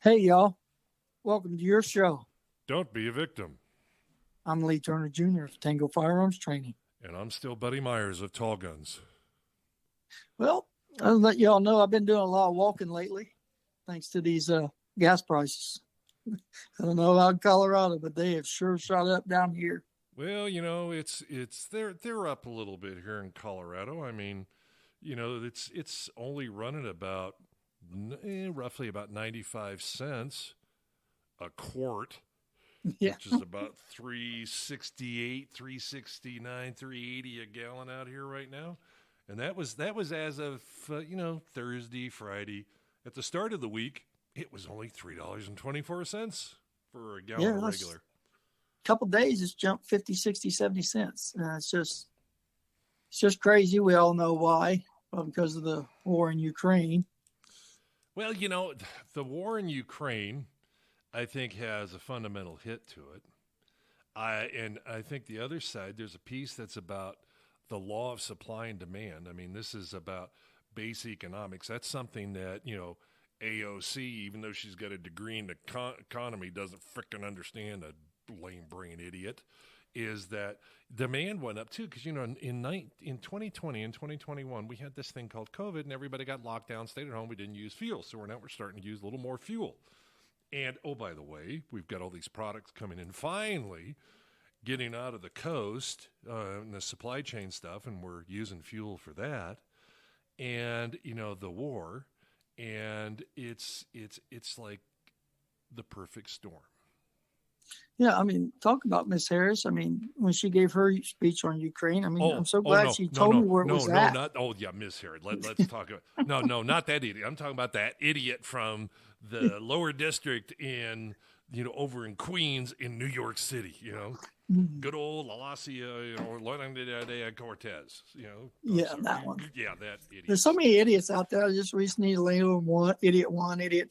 Hey, y'all. Welcome to your show. Don't be a victim. I'm Lee Turner Jr. of Tango Firearms Training. And I'm still Buddy Myers of Tall Guns. Well, I'll let y'all know I've been doing a lot of walking lately, thanks to these gas prices. I don't know about Colorado, but they have sure shot up down here. Well, it's they're up a little bit here in Colorado. I mean, it's only running about roughly about 95 cents a quart, Yeah. which is about 368, 369, 380 a gallon out here right now. And that was as of Thursday, Friday. At the start of the week, it was only $3.24 for a gallon of regular. A couple of days it's jumped 50, 60, 70 cents. It's just crazy. We all know why. Well, because of the war in Ukraine. Well, the war in Ukraine, I think, has a fundamental hit to it. I think the other side, there's a piece that's about the law of supply and demand. I mean, this is about base economics. That's something that, AOC, even though she's got a degree in economy, doesn't frickin' understand, a lame brain idiot, is that demand went up too. Because, in 2020 and 2021, we had this thing called COVID and everybody got locked down, stayed at home. We didn't use fuel. So we're starting to use a little more fuel. And, oh, by the way, we've got all these products coming in finally, getting out of the coast and the supply chain stuff, and we're using fuel for that. And, the war, and it's like the perfect storm. Yeah, I mean, talk about Miss Harris. I mean, when she gave her speech on Ukraine, I mean, I'm so glad she told me where it was at. Miss Harris. Let's talk about not that idiot. I'm talking about that idiot from the lower district in over in Queens in New York City. Good old Alasia or Leonardo Cortez. Yeah, that one. Yeah, that idiot. There's so many idiots out there. I just recently labeled one, idiot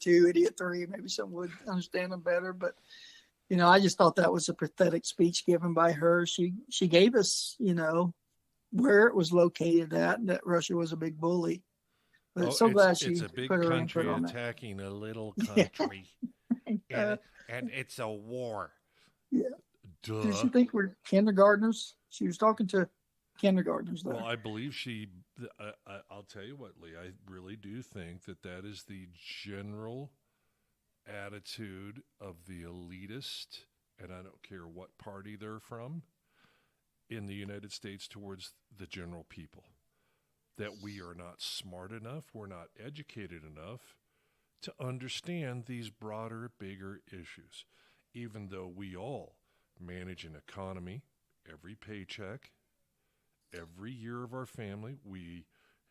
2, idiot 3. Maybe someone would understand them better, but. I just thought that was a pathetic speech given by her. She gave us, where it was located at, and that Russia was a big bully. But so glad she it's a big put her country input on attacking a little country, and it's a war. Yeah. Duh. Did she think we're kindergartners? She was talking to kindergartners there. Well, I believe she. I'll tell you what, Lee. I really do think that is the general attitude of the elitist, and I don't care what party they're from, in the United States towards the general people. That we are not smart enough, we're not educated enough to understand these broader, bigger issues. Even though we all manage an economy, every paycheck, every year of our family, we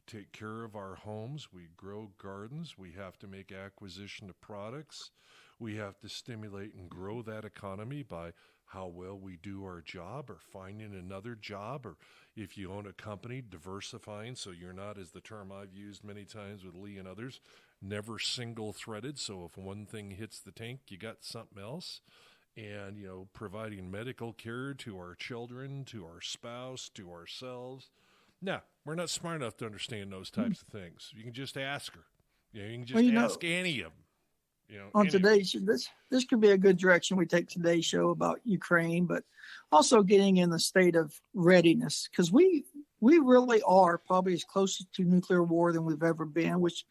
take care of our homes, we grow gardens, we have to make acquisition of products, we have to stimulate and grow that economy by how well we do our job or finding another job, or if you own a company, diversifying so you're not, as the term I've used many times with Lee and others, never single-threaded, so if one thing hits the tank, you got something else. And, providing medical care to our children, to our spouse, to ourselves. No, we're not smart enough to understand those types of things. You can just ask her. You can just ask any of them. On today's, this could be a good direction we take today's show about Ukraine, but also getting in the state of readiness, because we really are probably as close to nuclear war than we've ever been, which,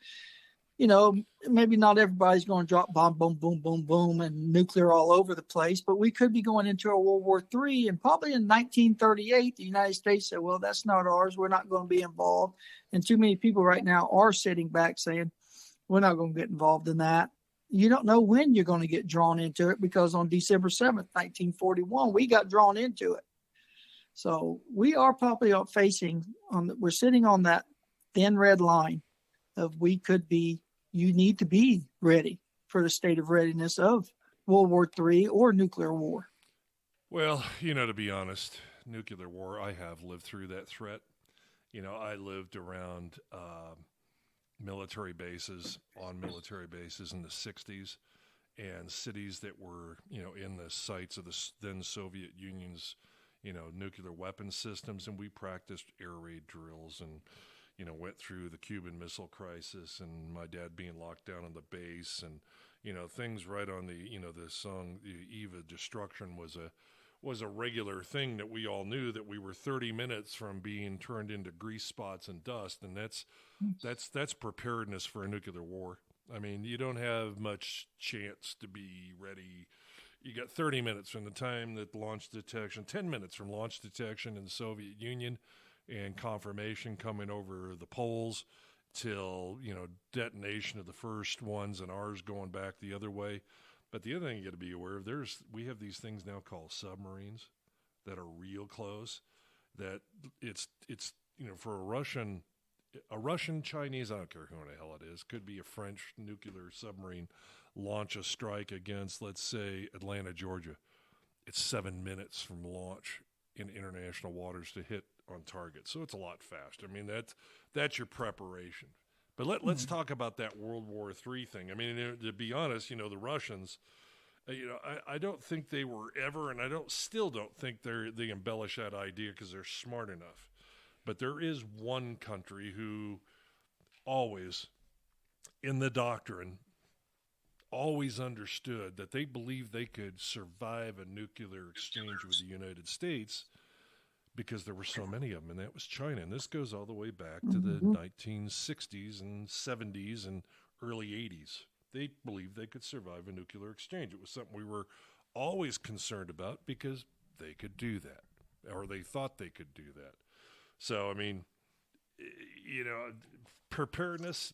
maybe not everybody's going to drop bomb, boom, boom, boom, boom, and nuclear all over the place, but we could be going into a World War III, and probably in 1938, the United States said, well, that's not ours. We're not going to be involved. And too many people right now are sitting back saying, we're not going to get involved in that. You don't know when you're going to get drawn into it, because on December 7th, 1941, we got drawn into it. So we are probably we're sitting on that thin red line of you need to be ready for the state of readiness of World War III or nuclear war. Well, to be honest, nuclear war, I have lived through that threat. I lived around military bases in the 60s, and cities that were, in the sites of the then Soviet Union's, nuclear weapon systems. And we practiced air raid drills and, went through the Cuban Missile Crisis and my dad being locked down on the base and, things right on the song, the Eve of Destruction was a regular thing that we all knew that we were 30 minutes from being turned into grease spots and dust. And that's preparedness for a nuclear war. I mean, you don't have much chance to be ready. You got 30 minutes from the time that launch detection, 10 minutes from launch detection in the Soviet Union and confirmation coming over the poles till, detonation of the first ones and ours going back the other way. But the other thing you got to be aware of, we have these things now called submarines that are real close, that it's for a Russian, Chinese, I don't care who the hell it is, could be a French nuclear submarine, launch a strike against, let's say, Atlanta, Georgia. It's 7 minutes from launch in international waters to hit on target. So it's a lot faster. I mean, that's your preparation. But let's talk about that World War III thing. I mean, to be honest, the Russians, I don't think they were ever, and still don't think they embellish that idea because they're smart enough. But there is one country who always, in the doctrine, always understood that they believed they could survive a nuclear exchange with the United States because there were so many of them, and that was China. And this goes all the way back to the 1960s and 70s and early 80s. They believed they could survive a nuclear exchange. It was something we were always concerned about because they could do that, or they thought they could do that. So, I mean, preparedness,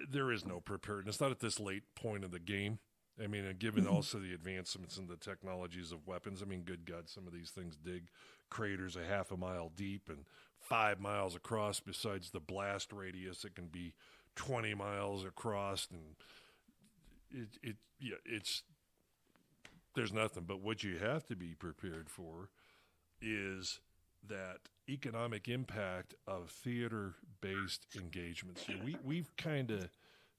there is no preparedness, not at this late point in the game. I mean, given also the advancements in the technologies of weapons, I mean, good God, some of these things dig craters a half a mile deep and 5 miles across. Besides the blast radius, it can be 20 miles across, and there's nothing. But what you have to be prepared for is that economic impact of theater-based engagements. We've kind of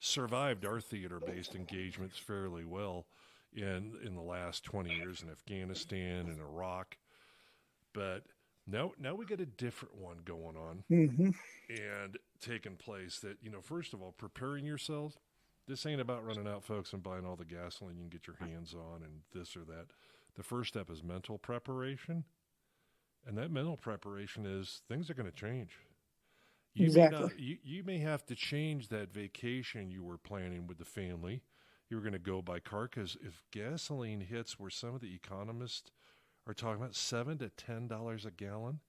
survived our theater-based engagements fairly well in the last 20 years in Afghanistan and Iraq. But now we got a different one going on and taking place that, first of all, preparing yourselves. This ain't about running out, folks, and buying all the gasoline you can get your hands on and this or that. The first step is mental preparation. And that mental preparation is things are going to change. You may have to change that vacation you were planning with the family. You were going to go by car because if gasoline hits where some of the economists are talking about $7 to $10 a gallon,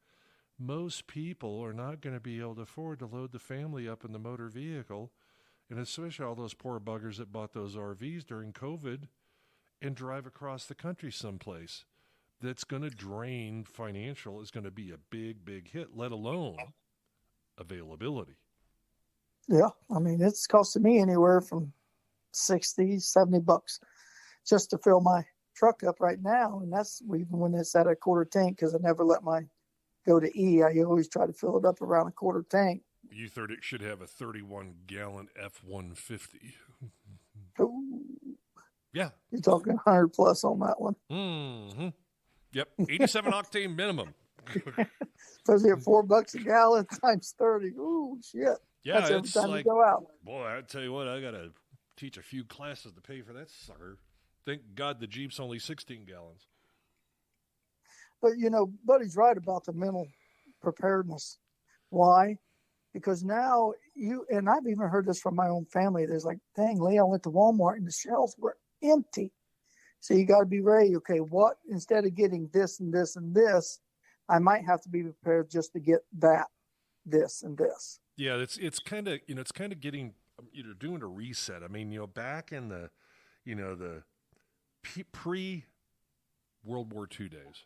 most people are not going to be able to afford to load the family up in the motor vehicle, and especially all those poor buggers that bought those RVs during COVID and drive across the country someplace. That's going to drain financial is going to be a big, big hit, let alone availability. Yeah. I mean, it's costing me anywhere from $60, $70 just to fill my truck up right now. And that's even when it's at a quarter tank, because I never let mine go to E. I always try to fill it up around a quarter tank. You thought it should have a 31-gallon F-150. Ooh. Yeah. You're talking 100 plus on that one. Mm-hmm. Yep, 87 octane minimum. Especially at $4 a gallon times 30. Ooh, shit. Yeah, that's every time you go out. Boy, I tell you what, I got to teach a few classes to pay for that sucker. Thank God the Jeep's only 16 gallons. But, Buddy's right about the mental preparedness. Why? Because now and I've even heard this from my own family. There's like, dang, Lee, I went to Walmart and the shelves were empty. So you got to be ready. Okay, what, instead of getting this and this and this, I might have to be prepared just to get that, this and this. Yeah, it's kind of getting, doing a reset. I mean, back in the, the pre-World War II days,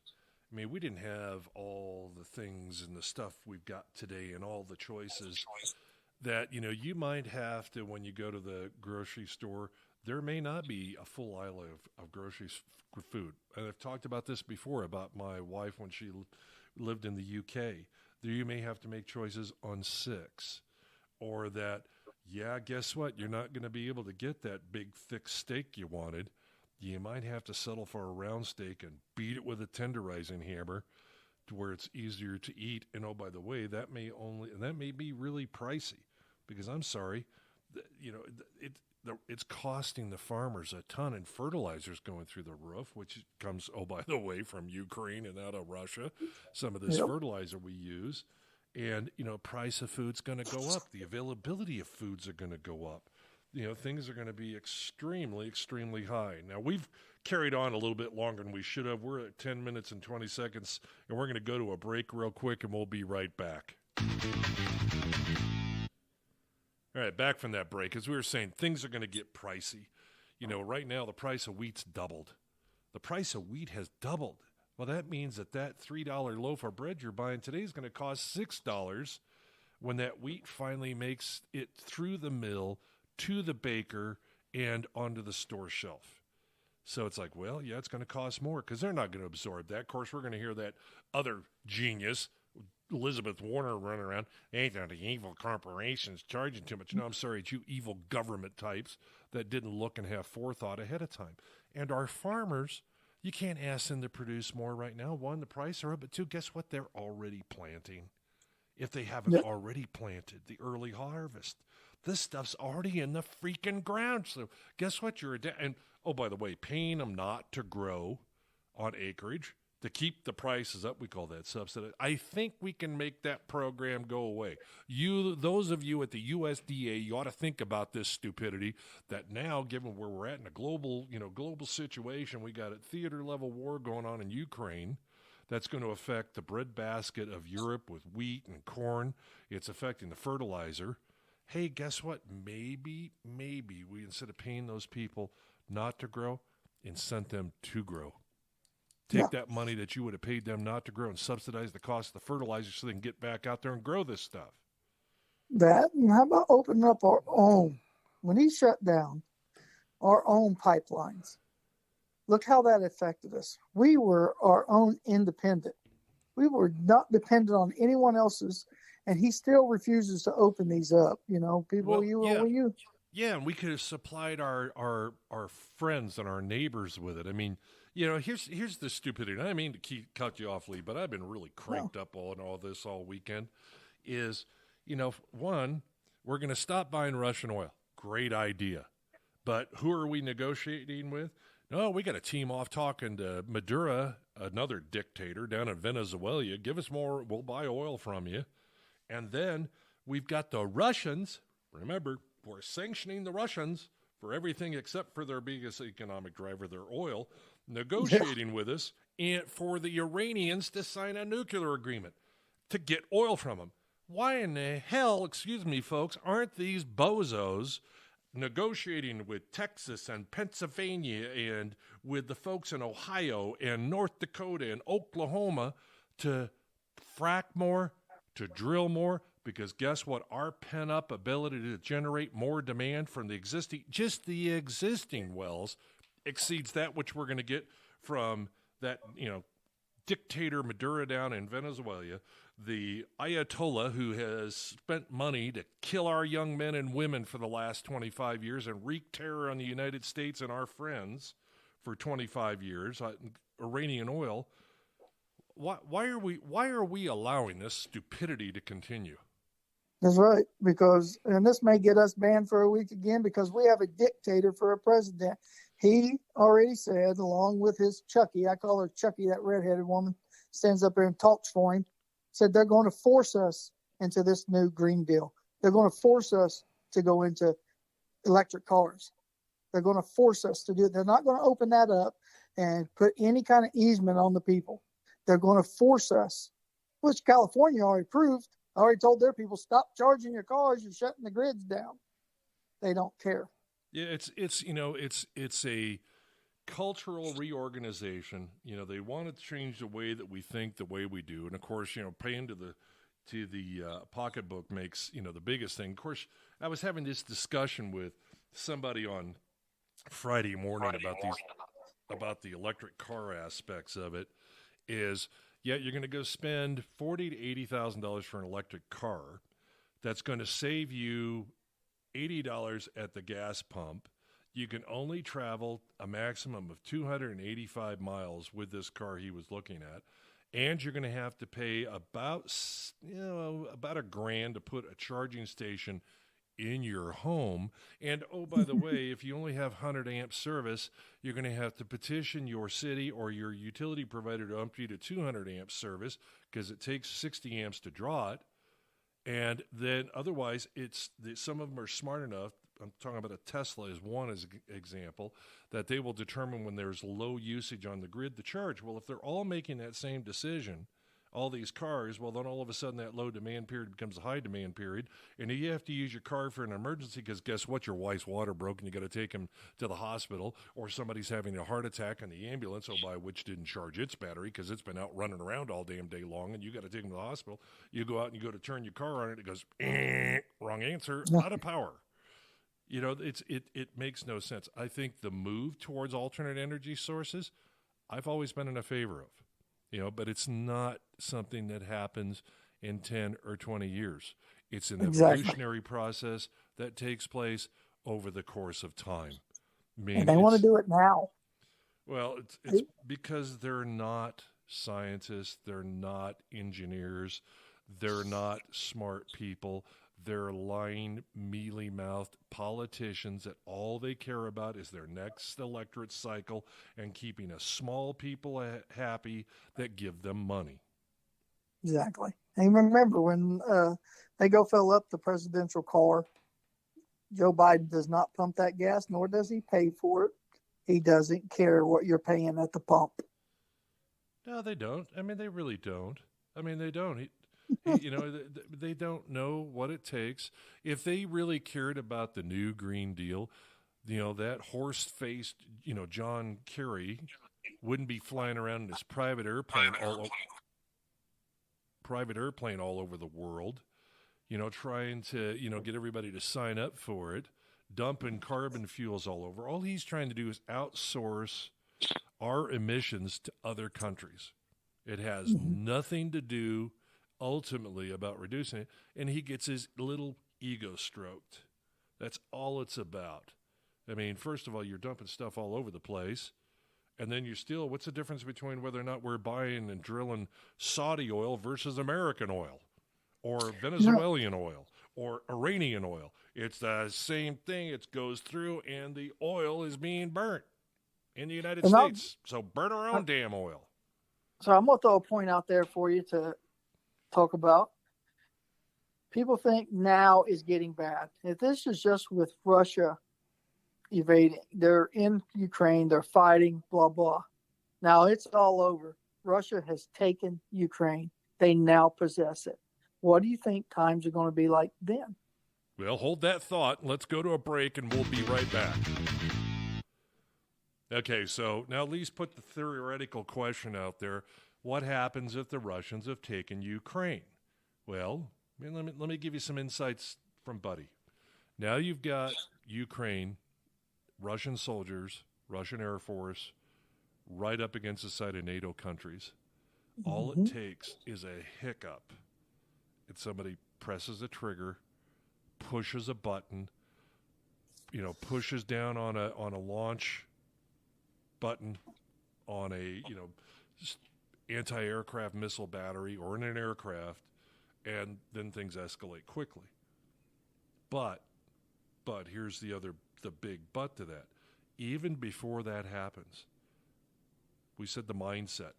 I mean, we didn't have all the things and the stuff we've got today and all the choices that, you might have to, when you go to the grocery store, there may not be a full aisle of groceries for food. And I've talked about this before about my wife when she lived in the UK. There you may have to make choices on 6. Or that, guess what? You're not going to be able to get that big, thick steak you wanted. You might have to settle for a round steak and beat it with a tenderizing hammer to where it's easier to eat. And oh, by the way, that may be really pricey, because I'm sorry, it's costing the farmers a ton, and fertilizer's going through the roof, which comes, oh, by the way, from Ukraine and out of Russia, some of this fertilizer we use. And, price of food's going to go up. The availability of foods are going to go up. Things are going to be extremely, extremely high. Now, we've carried on a little bit longer than we should have. We're at 10 minutes and 20 seconds, and we're going to go to a break real quick, and we'll be right back. All right, back from that break. As we were saying, things are going to get pricey. Right now the price of wheat's doubled. The price of wheat has doubled. Well, that means that $3 loaf of bread you're buying today is going to cost $6 when that wheat finally makes it through the mill to the baker and onto the store shelf. So it's like, well, yeah, it's going to cost more because they're not going to absorb that. Of course, we're going to hear that other genius, Elizabeth Warner, running around. Ain't that the evil corporations charging too much? No, I'm sorry, it's you evil government types that didn't look and have forethought ahead of time. And our farmers, you can't ask them to produce more right now. One, the price are up, but two, guess what? They're already planting. If they haven't already planted the early harvest, this stuff's already in the freaking ground. So guess what? And oh, by the way, paying them not to grow on acreage to keep the prices up, we call that subsidy. I think we can make that program go away. Those of you at the USDA, you ought to think about this stupidity that now, given where we're at in a global situation, we got a theater level war going on in Ukraine. That's going to affect the breadbasket of Europe with wheat and corn. It's affecting the fertilizer. Hey, guess what? Maybe we, instead of paying those people not to grow, incent them to grow. Take that money that you would have paid them not to grow and subsidize the cost of the fertilizer so they can get back out there and grow this stuff. That, and how about opening up our own? When he shut down our own pipelines, look how that affected us. We were our own independent. We were not dependent on anyone else's, and he still refuses to open these up. People, Yeah, and we could have supplied our friends and our neighbors with it. I mean, here's the stupidity. I mean to cut you off, Lee, but I've been really cranked up on all this all weekend. Is, one, we're going to stop buying Russian oil. Great idea. But who are we negotiating with? No, we got to team off talking to Maduro, another dictator down in Venezuela. Give us more, we'll buy oil from you. And then we've got the Russians. Remember, we're sanctioning the Russians for everything except for their biggest economic driver, their oil, negotiating with us and for the Iranians to sign a nuclear agreement to get oil from them. Why in the hell, excuse me, folks, aren't these bozos negotiating with Texas and Pennsylvania and with the folks in Ohio and North Dakota and Oklahoma to frack more, to drill more? Because guess what? Our pent-up ability to generate more demand from the existing wells exceeds that which we're going to get from that, dictator Maduro down in Venezuela, the Ayatollah who has spent money to kill our young men and women for the last 25 years and wreak terror on the United States and our friends for 25 years, Iranian oil. Why are we allowing this stupidity to continue? That's right, and this may get us banned for a week again because we have a dictator for a president. He already said, along with his Chucky, I call her Chucky, that redheaded woman, stands up there and talks for him, said they're going to force us into this new Green Deal. They're going to force us to go into electric cars. They're going to force us to do it. They're not going to open that up and put any kind of easement on the people. They're going to force us, which California already proved. I already told their people, stop charging your cars. You're shutting the grids down. They don't care. Yeah, it's a cultural reorganization. They want to change the way that we think, the way we do, and of course, paying to the pocketbook makes the biggest thing. Of course, I was having this discussion with somebody on Friday morning about the electric car aspects of it. You're going to go spend $40,000 to $80,000 for an electric car. That's going to save you $80 at the gas pump. You can only travel a maximum of 285 miles with this car he was looking at. and you're going to have to pay about $1,000 to put a charging station in your home. And oh, by the way, if you only have 100 amp service, you're going to have to petition your city or your utility provider to up you to 200 amp service, because it takes 60 amps to draw it. And then otherwise, some of them are smart enough. I'm talking about a Tesla as one as example, that they will determine when there's low usage on the grid to charge. Well, if they're all making that same decision, all these cars, well, then all of a sudden that low demand period becomes a high demand period, and you have to use your car for an emergency because guess what? Your wife's water broke and you got to take him to the hospital, or somebody's having a heart attack in the ambulance, which didn't charge its battery because it's been out running around all damn day long, and you got to take them to the hospital. You go out and you go to turn your car on it goes, wrong answer, out of power. You know, it makes no sense. I think the move towards alternate energy sources, I've always been in a favor of. You know, but it's not something that happens in 10 or 20 years. It's an evolutionary process that takes place over the course of time. I mean, and they want to do it now. Well, it's because they're not scientists, they're not engineers, they're not smart people. They're lying, mealy-mouthed politicians that all they care about is their next electorate cycle and keeping a small people happy that give them money. Exactly. And remember, when they go fill up the presidential car, Joe Biden does not pump that gas, nor does he pay for it. He doesn't care what you're paying at the pump. No, they don't. I mean, they really don't. I mean, they don't. You know, they don't know what it takes. If they really cared about the new Green Deal, you know, that horse-faced, you know, John Kerry wouldn't be flying around in his private airplane all over the world, you know, trying to, you know, get everybody to sign up for it, dumping carbon fuels all over. All he's trying to do is outsource our emissions to other countries. It has nothing to do ultimately about reducing it, and he gets his little ego stroked. That's all it's about. I mean, first of all, you're dumping stuff all over the place, and then what's the difference between whether or not we're buying and drilling Saudi oil versus American oil or Venezuelan oil or Iranian oil? It's the same thing. It goes through, and the oil is being burnt in the United States. So burn our own damn oil. So I'm going to throw a point out there for you to talk about. People think now is getting bad. If this is just with Russia evading, they're in Ukraine, they're fighting, blah, blah. Now it's all over. Russia has taken Ukraine. They now possess it. What do you think times are going to be like then? Well, hold that thought. Let's go to a break, and we'll be right back. Okay, so now at least put the theoretical question out there. What happens if the Russians have taken Ukraine? Well, let me give you some insights from Buddy. Now you've got Ukraine, Russian soldiers, Russian Air Force, right up against the side of NATO countries. All it takes is a hiccup. And somebody presses a trigger, pushes a button, you know, pushes down on a launch button on a, you know, anti-aircraft missile battery or in an aircraft, and then things escalate quickly. But here's the big but to that. Even before that happens, we said the mindset,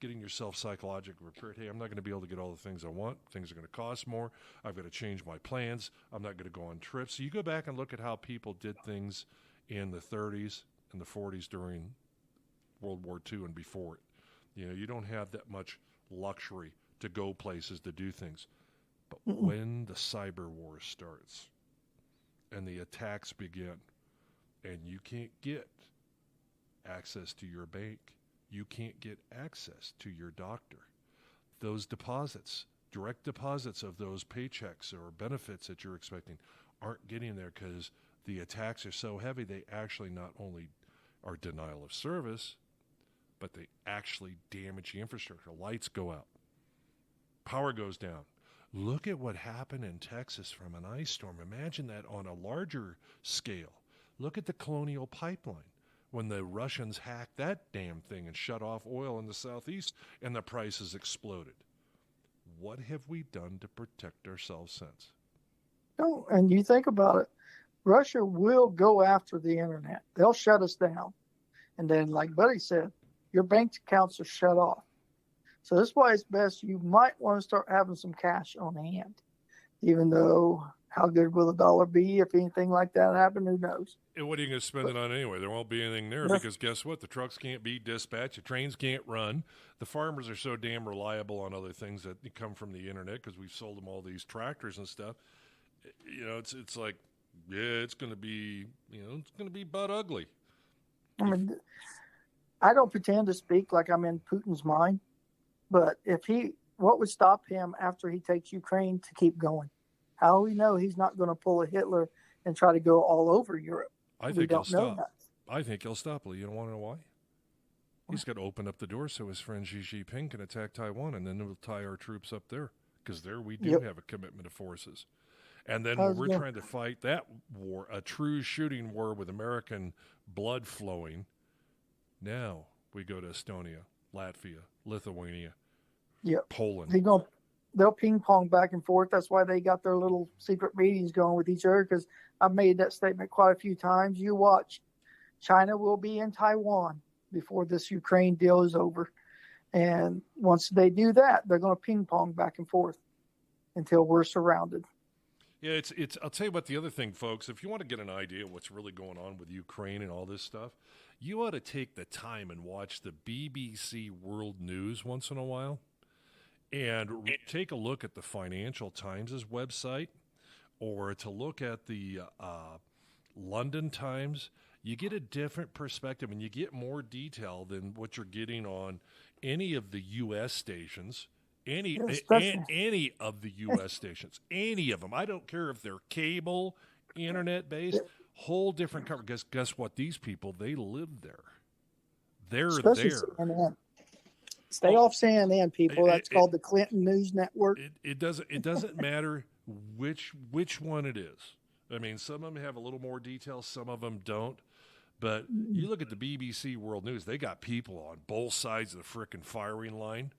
getting yourself psychologically prepared. Hey, I'm not going to be able to get all the things I want. Things are going to cost more. I've got to change my plans. I'm not going to go on trips. So you go back and look at how people did things in the 30s and the 40s during World War II and before it. You know, you don't have that much luxury to go places to do things. But when the cyber war starts and the attacks begin and you can't get access to your bank, you can't get access to your doctor, those deposits, direct deposits of those paychecks or benefits that you're expecting aren't getting there because the attacks are so heavy. They actually not only are denial of service, but they actually damage the infrastructure. Lights go out. Power goes down. Look at what happened in Texas from an ice storm. Imagine that on a larger scale. Look at the Colonial Pipeline. when the Russians hacked that damn thing and shut off oil in the southeast and the prices exploded. What have we done to protect ourselves since? No, and you think about it, Russia will go after the internet. They'll shut us down. And then, like Buddy said, your bank accounts are shut off. So that's why it's best you might want to start having some cash on hand. Even though, how good will the dollar be if anything like that happened? Who knows? And what are you going to spend it on anyway? There won't be anything there because guess what? The trucks can't be dispatched. The trains can't run. The farmers are so damn reliable on other things that come from the internet because we've sold them all these tractors and stuff. You know, it's like, yeah, it's going to be, it's going to be butt ugly. I mean, I don't pretend to speak like I'm in Putin's mind, but what would stop him after he takes Ukraine to keep going? How do we know he's not going to pull a Hitler and try to go all over Europe? I think he'll stop. I think he'll stop, Lee. You don't want to know why? He's got to open up the door so his friend Xi Jinping can attack Taiwan, and then we'll tie our troops up there because there we do have a commitment of forces. And then when we're trying to fight that war, a true shooting war with American blood flowing, now we go to Estonia, Latvia, Lithuania, Poland. They'll ping pong back and forth. That's why they got their little secret meetings going with each other, because I've made that statement quite a few times. You watch. China will be in Taiwan before this Ukraine deal is over. And once they do that, they're going to ping pong back and forth until we're surrounded. Yeah, it's. I'll tell you what, the other thing, folks, if you want to get an idea of what's really going on with Ukraine and all this stuff, you ought to take the time and watch the BBC World News once in a while and take a look at the Financial Times' website or to look at the London Times. You get a different perspective and you get more detail than what you're getting on any of the U.S. stations. Any of the U.S. stations, any of them. I don't care if they're cable, internet-based, whole different cover. Guess what? These people, they live there. They're especially there. CNN. Stay off CNN, people. That's called the Clinton News Network. It doesn't matter which one it is. I mean, some of them have a little more detail, some of them don't. But you look at the BBC World News, they got people on both sides of the frickin' firing line.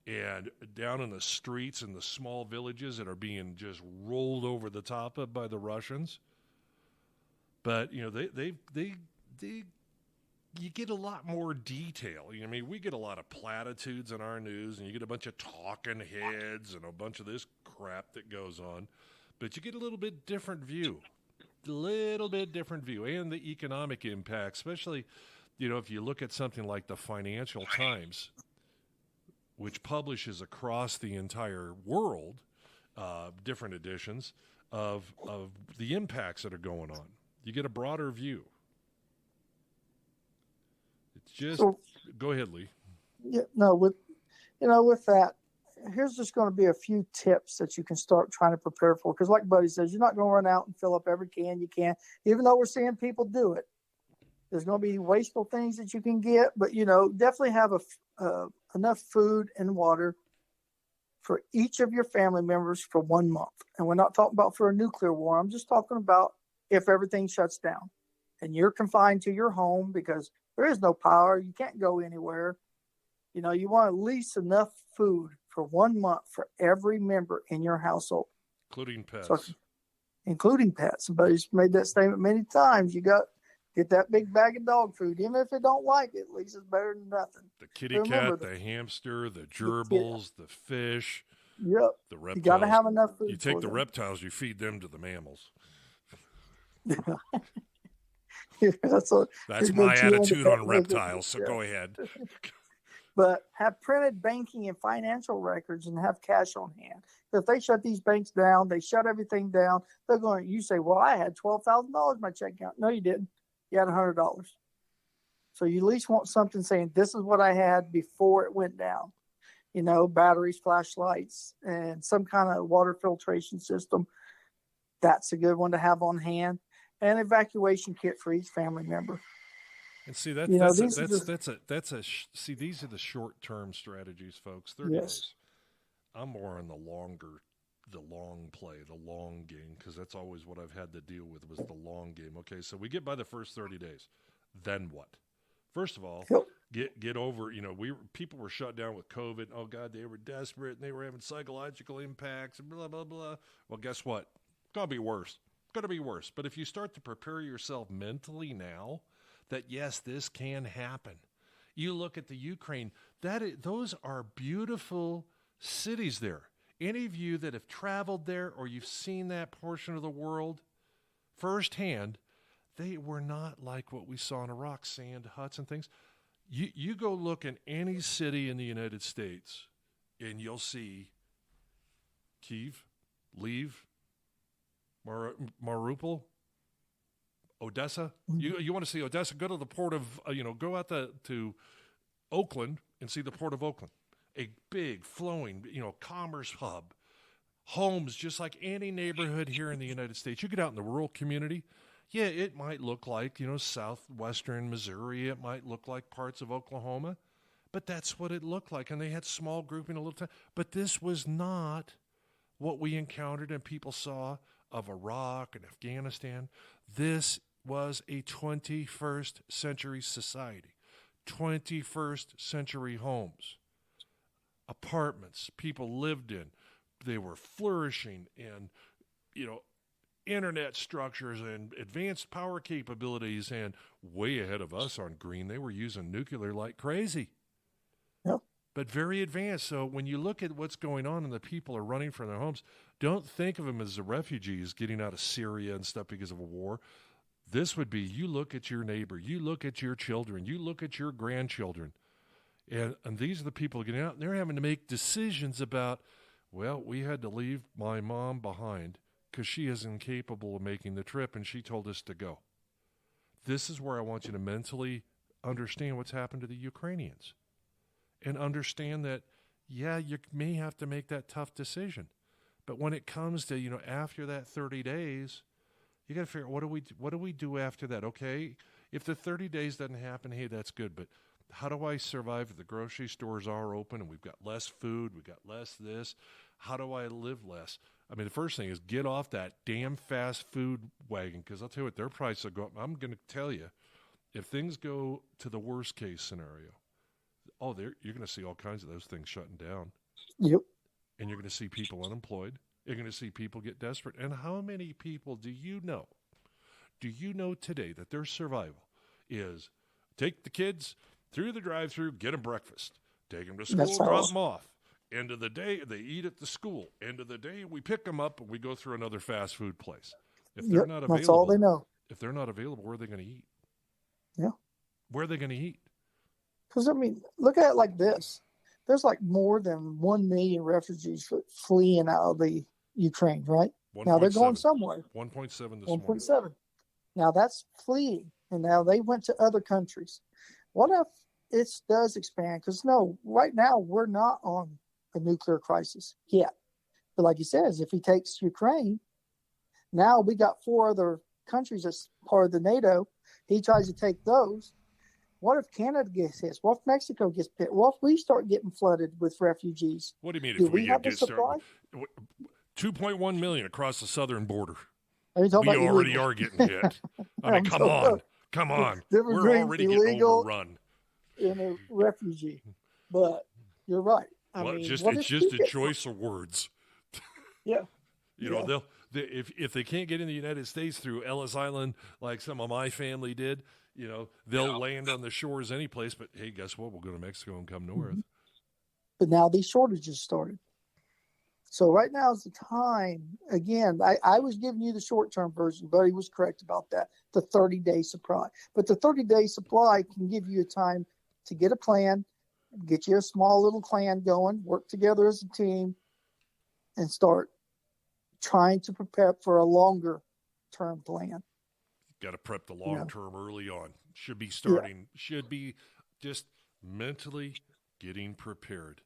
And down in the streets in the small villages that are being just rolled over the top of by the Russians. But, they you get a lot more detail. I mean, we get a lot of platitudes in our news, and you get a bunch of talking heads and a bunch of this crap that goes on. But you get a little bit different view. And the economic impact, especially, if you look at something like the Financial Times, which publishes across the entire world, different editions of the impacts that are going on. You get a broader view. It's just go ahead, Lee. Yeah, no, with that, here's just going to be a few tips that you can start trying to prepare for. Because, like Buddy says, you're not going to run out and fill up every can you can, even though we're seeing people do it. There's going to be wasteful things that you can get, but definitely have enough food and water for each of your family members for 1 month. And we're not talking about for a nuclear war. I'm just talking about if everything shuts down and you're confined to your home because there is no power. You can't go anywhere. You want at least enough food for 1 month for every member in your household. Including pets. So, including pets. Somebody's made that statement many times. Get that big bag of dog food. Even if it don't like it, at least it's better than nothing. The kitty cat, the hamster, the gerbils, the fish. Yep. The reptiles. You got to have enough food. You take the reptiles, you feed them to the mammals. That's my attitude on reptiles, so go ahead. But have printed banking and financial records and have cash on hand. If they shut these banks down, they shut everything down, you say, well, I had $12,000 in my check account. No, you didn't. You had $100. So you at least want something saying, this is what I had before it went down. Batteries, flashlights, and some kind of water filtration system. That's a good one to have on hand. An evacuation kit for each family member. And see, these are the short-term strategies, folks. 30 days. I'm more on the long play, the long game, because that's always what I've had to deal with was the long game. Okay, so we get by the first 30 days. then what? First of all, Yep. get over, people were shut down with COVID. Oh God, they were desperate and they were having psychological impacts and blah, blah, blah. Well, guess what? It's going to be worse. It's going to be worse. But if you start to prepare yourself mentally now that yes, this can happen. You look at the Ukraine, those are beautiful cities there. Any of you that have traveled there or you've seen that portion of the world firsthand, they were not like what we saw in Iraq, sand huts and things. You go look in any city in the United States, and you'll see Kyiv, Lviv, Mariupol, Odessa. You want to see Odessa? Go to the port of go out to Oakland and see the port of Oakland, a big flowing commerce hub, homes just like any neighborhood here in the United States. You get out in the rural community. Yeah, it might look like, southwestern Missouri. It might look like parts of Oklahoma. But that's what it looked like. And they had small grouping a little time. But this was not what we encountered and people saw of Iraq and Afghanistan. This was a 21st century society, 21st century homes, apartments people lived in. They were flourishing and, internet structures and advanced power capabilities and way ahead of us on green. They were using nuclear like crazy. Yep. But very advanced. So when you look at what's going on and the people are running from their homes, don't think of them as the refugees getting out of Syria and stuff because of a war. This would be, you look at your neighbor, you look at your children, you look at your grandchildren. And these are the people getting out, and they're having to make decisions about, well, we had to leave my mom behind because she is incapable of making the trip, and she told us to go. This is where I want you to mentally understand what's happened to the Ukrainians and understand that, yeah, you may have to make that tough decision. But when it comes to, after that 30 days, you got to figure out what do we do after that? Okay, if the 30 days doesn't happen, hey, that's good. But how do I survive if the grocery stores are open and we've got less food, we've got less this? How do I live less? I mean, the first thing is get off that damn fast food wagon, because I'll tell you what, their prices will go up. I'm going to tell you, if things go to the worst case scenario, you're going to see all kinds of those things shutting down. Yep. And you're going to see people unemployed. You're going to see people get desperate. And how many people do you know today that their survival is take the kids through the drive-through, get them breakfast, take them to school, drop them off. End of the day, they eat at the school. End of the day, we pick them up and we go through another fast food place. If they're not available, that's all they know. If they're not available, where are they going to eat? Yeah. Where are they going to eat? Because, look at it like this. There's like more than 1 million refugees fleeing out of the Ukraine, right? 1. Now they're going somewhere. 1.7 this 1.7. morning. Now that's fleeing. And now they went to other countries. What if it does expand? Because right now we're not on a nuclear crisis yet. But like he says, if he takes Ukraine, now we got 4 other countries that's part of the NATO. He tries to take those. What if Canada gets hit? What if Mexico gets hit? What if we start getting flooded with refugees? What do you mean Do if we have the get supply? 2.1 million across the southern border. We already are getting hit. I mean, come on. We're already getting overrun. In a refugee. But you're right. It's just a choice of words. Yeah. They'll if they can't get in the United States through Ellis Island like some of my family did, they'll land on the shores any place. But hey, guess what? We'll go to Mexico and come north. But now these shortages started. So right now is the time. Again, I was giving you the short-term version, but he was correct about that, the 30-day supply. But the 30-day supply can give you a time to get a plan, get you a small little plan going, work together as a team, and start trying to prepare for a longer-term plan. Got to prep the long term early on. Should be just mentally getting prepared.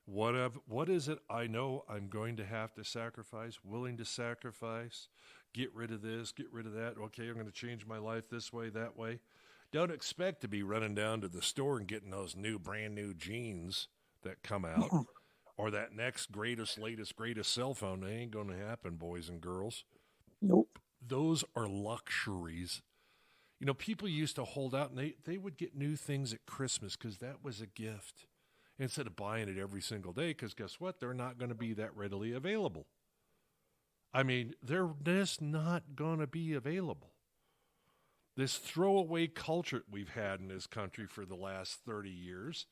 What is it I know I'm going to have to sacrifice, willing to sacrifice, get rid of this, get rid of that. Okay, I'm going to change my life this way, that way. Don't expect to be running down to the store and getting those brand new jeans that come out or that next latest cell phone. That ain't going to happen, boys and girls. Nope. Those are luxuries. People used to hold out, and they would get new things at Christmas because that was a gift instead of buying it every single day, because guess what? They're not going to be that readily available. I mean, they're just not going to be available. This throwaway culture we've had in this country for the last 30 years,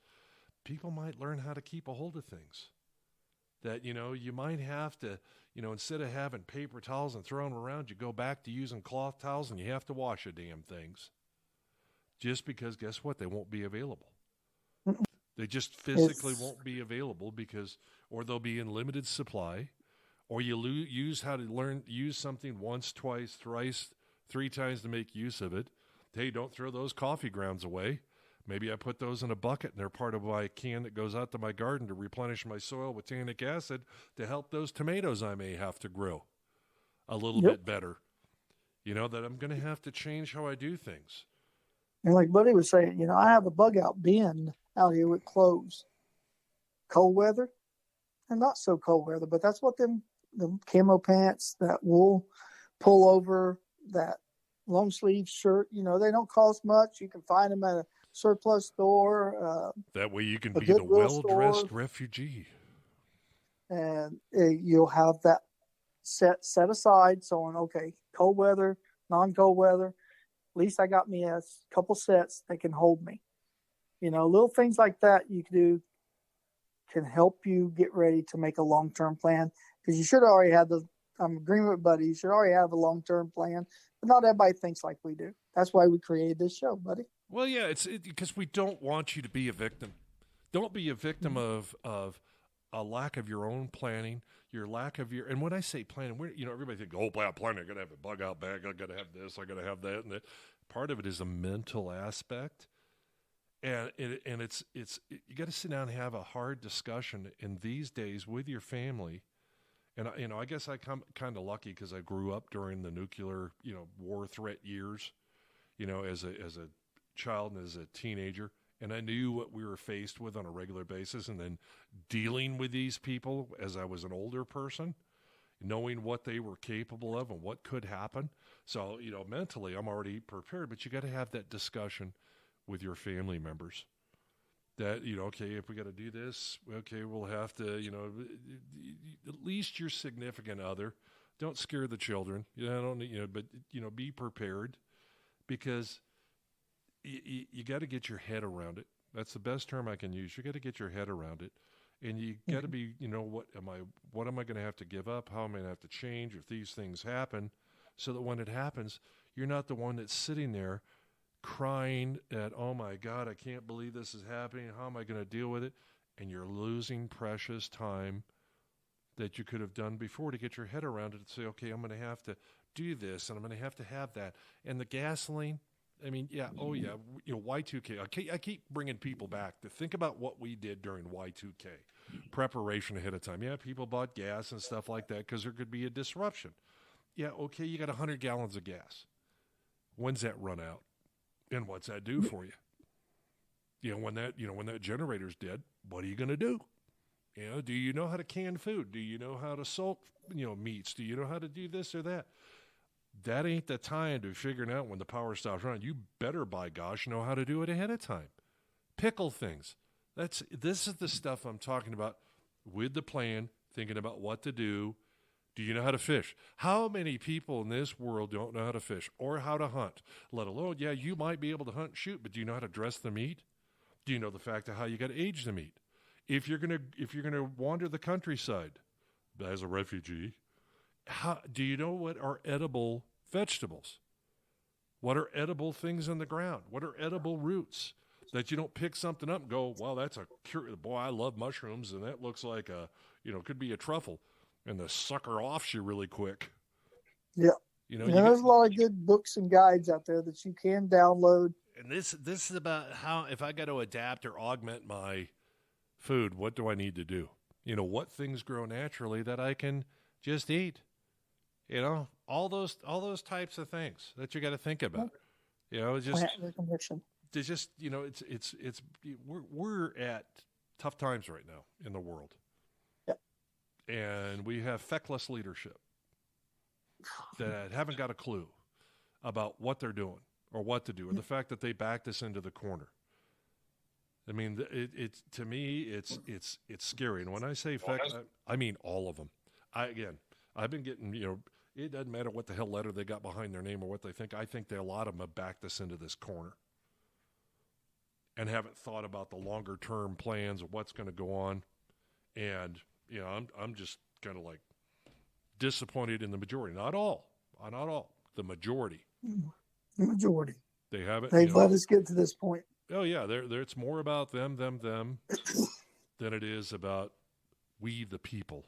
people might learn how to keep a hold of things. That, you might have to, instead of having paper towels and throwing them around, you go back to using cloth towels and you have to wash the damn things. Just because, guess what? They won't be available. They just physically won't be available or they'll be in limited supply, or you use something once, twice, thrice, 3 times to make use of it. Hey, don't throw those coffee grounds away. Maybe I put those in a bucket and they're part of my can that goes out to my garden to replenish my soil with tannic acid to help those tomatoes I may have to grow a little bit better. That I'm going to have to change how I do things. And like Buddy was saying, I have a bug out bin out here with clothes. Cold weather and not so cold weather, but that's what them camo pants, that wool pullover, that long sleeve shirt, they don't cost much. You can find them at a surplus store. That way you can be the well-dressed refugee. And you'll have that set aside. So okay, cold weather, non-cold weather, at least I got me a couple sets that can hold me. Little things like that you can do can help you get ready to make a long-term plan, because you should already have I'm agreeing with Buddy, you should already have a long-term plan, but not everybody thinks like we do. That's why we created this show, Buddy. Well, yeah, it's because we don't want you to be a victim. Don't be a victim of a lack of your own planning, and when I say planning, everybody thinks, planning, I got to have a bug out bag, I got to have this, I got to have that, and that. Part of it is a mental aspect, and it's you got to sit down and have a hard discussion in these days with your family. And I guess I come kind of lucky because I grew up during the nuclear war threat years, as a child and as a teenager, and I knew what we were faced with on a regular basis, and then dealing with these people as I was an older person, knowing what they were capable of and what could happen. So, mentally I'm already prepared, but you got to have that discussion with your family members that, okay, if we got to do this, okay, we'll have to, at least your significant other, don't scare the children, but be prepared, because you got to get your head around it. That's the best term I can use. You got to get your head around it, and you got to be, what am I going to have to give up? How am I going to have to change if these things happen, so that when it happens, you're not the one that's sitting there crying at, oh my God, I can't believe this is happening. How am I going to deal with it? And you're losing precious time that you could have done before to get your head around it and say, okay, I'm going to have to do this, and I'm going to have that. And the gasoline, I mean, yeah, oh yeah, Y2K. I keep bringing people back to think about what we did during Y2K, preparation ahead of time. Yeah, people bought gas and stuff like that because there could be a disruption. Yeah, okay, you got 100 gallons of gas. When's that run out? And what's that do for you? When that generator's dead, what are you going to do? Do you know how to can food? Do you know how to salt, meats? Do you know how to do this or that? That ain't the time to figuring out when the power stops running. You better, by gosh, know how to do it ahead of time. Pickle things. This is the stuff I'm talking about with the plan, thinking about what to do. Do you know how to fish? How many people in this world don't know how to fish or how to hunt? Let alone, yeah, you might be able to hunt and shoot, but do you know how to dress the meat? Do you know the fact of how you got to age the meat? If you're gonna wander the countryside as a refugee, do you know what are edible vegetables? What are edible things in the ground? What are edible roots? That you don't pick something up and go, well, that's boy, I love mushrooms, and that looks like could be a truffle. And the sucker offs you really quick. Yeah. There's a lot of good books and guides out there that you can download. And this is about how, if I got to adapt or augment my food, what do I need to do? What things grow naturally that I can just eat? All those types of things that you got to think about. We're at tough times right now in the world. And we have feckless leadership that haven't got a clue about what they're doing or what to do, or the fact that they backed us into the corner. I mean, it's to me, it's scary. And when I say fact, I mean all of them. I've been getting, it doesn't matter what the hell letter they got behind their name or what they think. I think a lot of them have backed us into this corner and haven't thought about the longer term plans of what's going to go on. And I'm just kind of like disappointed in the majority. Not all, the majority. The majority. They haven't. They've let us get to this point. Oh yeah, it's more about them than it is about we the people.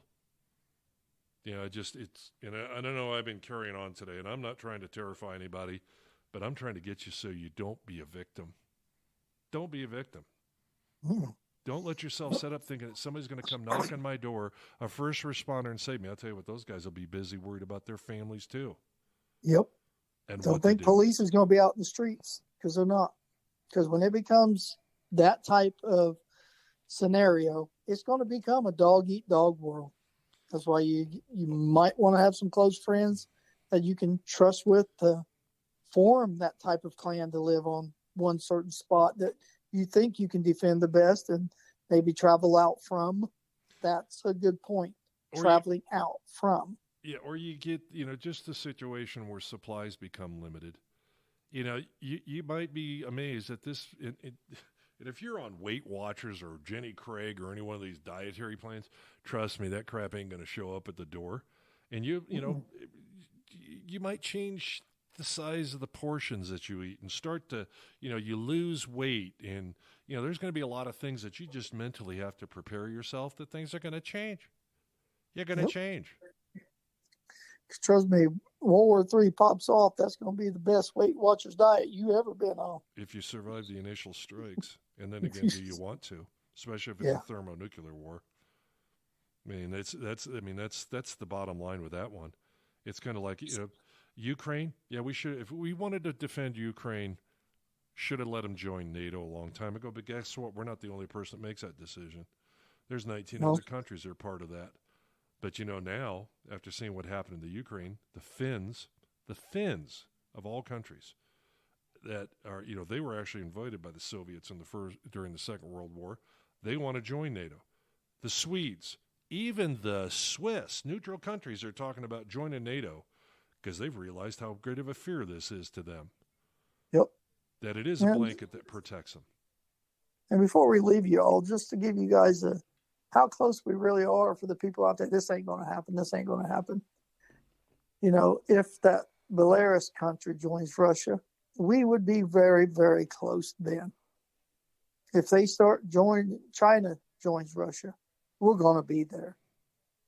I don't know. I've been carrying on today, and I'm not trying to terrify anybody, but I'm trying to get you so you don't be a victim. Don't be a victim. Don't let yourself set up thinking that somebody's going to come knock on my door, a first responder, and save me. I'll tell you what, those guys will be busy worried about their families too. Yep. And don't think police is going to be out in the streets, because they're not. Because when it becomes that type of scenario, it's going to become a dog-eat-dog world. That's why you might want to have some close friends that you can trust with to form that type of clan to live on one certain spot that you think you can defend the best and maybe travel out from. That's a good point. Traveling out from. Yeah, or you get, just the situation where supplies become limited. You might be amazed at this. And if you're on Weight Watchers or Jenny Craig or any one of these dietary plans, trust me, that crap ain't going to show up at the door. And you might change the size of the portions that you eat and start to, you lose weight. And, there's going to be a lot of things that you just mentally have to prepare yourself that things are going to change. You're going to change. Trust me, World War III pops off, that's going to be the best Weight Watchers diet you ever been on. If you survive the initial strikes, and then again, do you want to? Especially if it's a thermonuclear war. I mean, that's the bottom line with that one. It's kind of like Ukraine. Yeah, we should, if we wanted to defend Ukraine, should have let them join NATO a long time ago. But guess what? We're not the only person that makes that decision. There's 19 other countries that are part of that. But now, after seeing what happened in the Ukraine, the Finns of all countries that are, they were actually invited by the Soviets during the Second World War. They want to join NATO. The Swedes, even the Swiss, neutral countries are talking about joining NATO because they've realized how great of a fear this is to them. Yep. That it is a blanket that protects them. And before we leave you all, just to give you guys how close we really are for the people out there. This ain't going to happen. This ain't going to happen. If that Belarus country joins Russia, we would be very, very close then. If they China joins Russia, we're going to be there.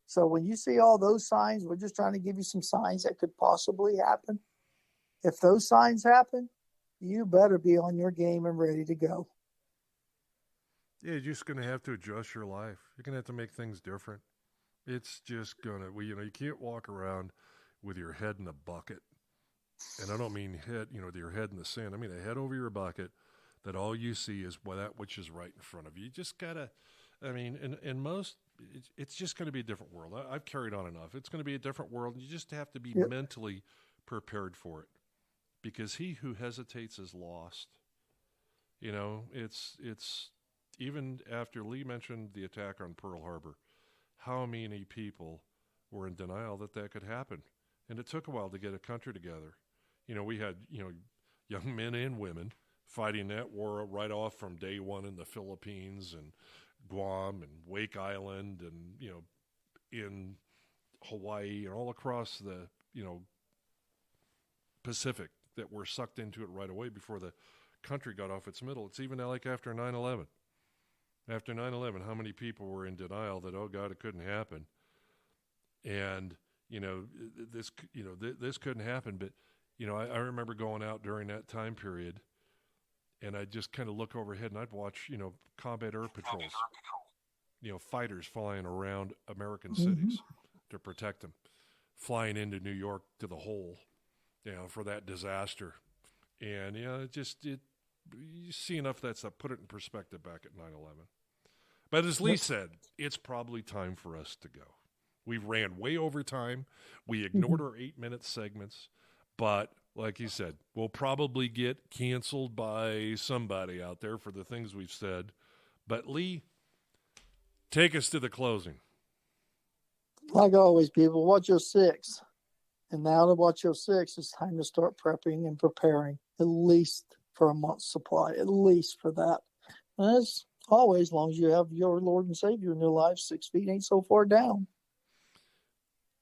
So when you see all those signs, we're just trying to give you some signs that could possibly happen. If those signs happen, you better be on your game and ready to go. Yeah, you're just going to have to adjust your life. You're going to have to make things different. It's just going to, you can't walk around with your head in a bucket. And I don't mean head, with your head in the sand. I mean a head over your bucket that all you see is that which is right in front of you. You just got to, in most, it's just going to be a different world. I've carried on enough. It's going to be a different world. And you just have to be mentally prepared for it. Because he who hesitates is lost. It's even after Lee mentioned the attack on Pearl Harbor, how many people were in denial that could happen? And it took a while to get a country together. We had, young men and women fighting that war right off from day one in the Philippines and Guam and Wake Island and, in Hawaii and all across the, Pacific that were sucked into it right away before the country got off its middle. It's even like after 9/11. After 9/11, how many people were in denial that, oh God, it couldn't happen. And, this couldn't happen. But, I remember going out during that time period and I'd just kind of look overhead and I'd watch, combat air patrols, fighters flying around American cities to protect them, flying into New York to the hole, for that disaster. And, you see enough of that stuff, put it in perspective back at 9/11. But as Lee said, it's probably time for us to go. We ran way over time. We ignored our 8-minute segments, but like you said, we'll probably get canceled by somebody out there for the things we've said. But Lee, take us to the closing. Like always, people, watch your six. And now to watch your six, it's time to start prepping and preparing, at least for a month's supply, at least for that. And as always, as long as you have your Lord and Savior in your life, 6 feet ain't so far down.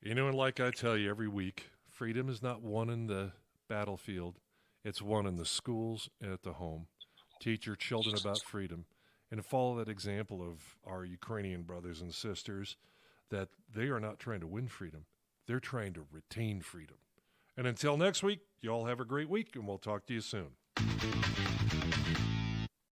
You know, and like I tell you every week, freedom is not won in the battlefield. It's won in the schools and at the home. Teach your children about freedom and follow that example of our Ukrainian brothers and sisters that they are not trying to win freedom. They're trying to retain freedom. And until next week, you all have a great week, and we'll talk to you soon.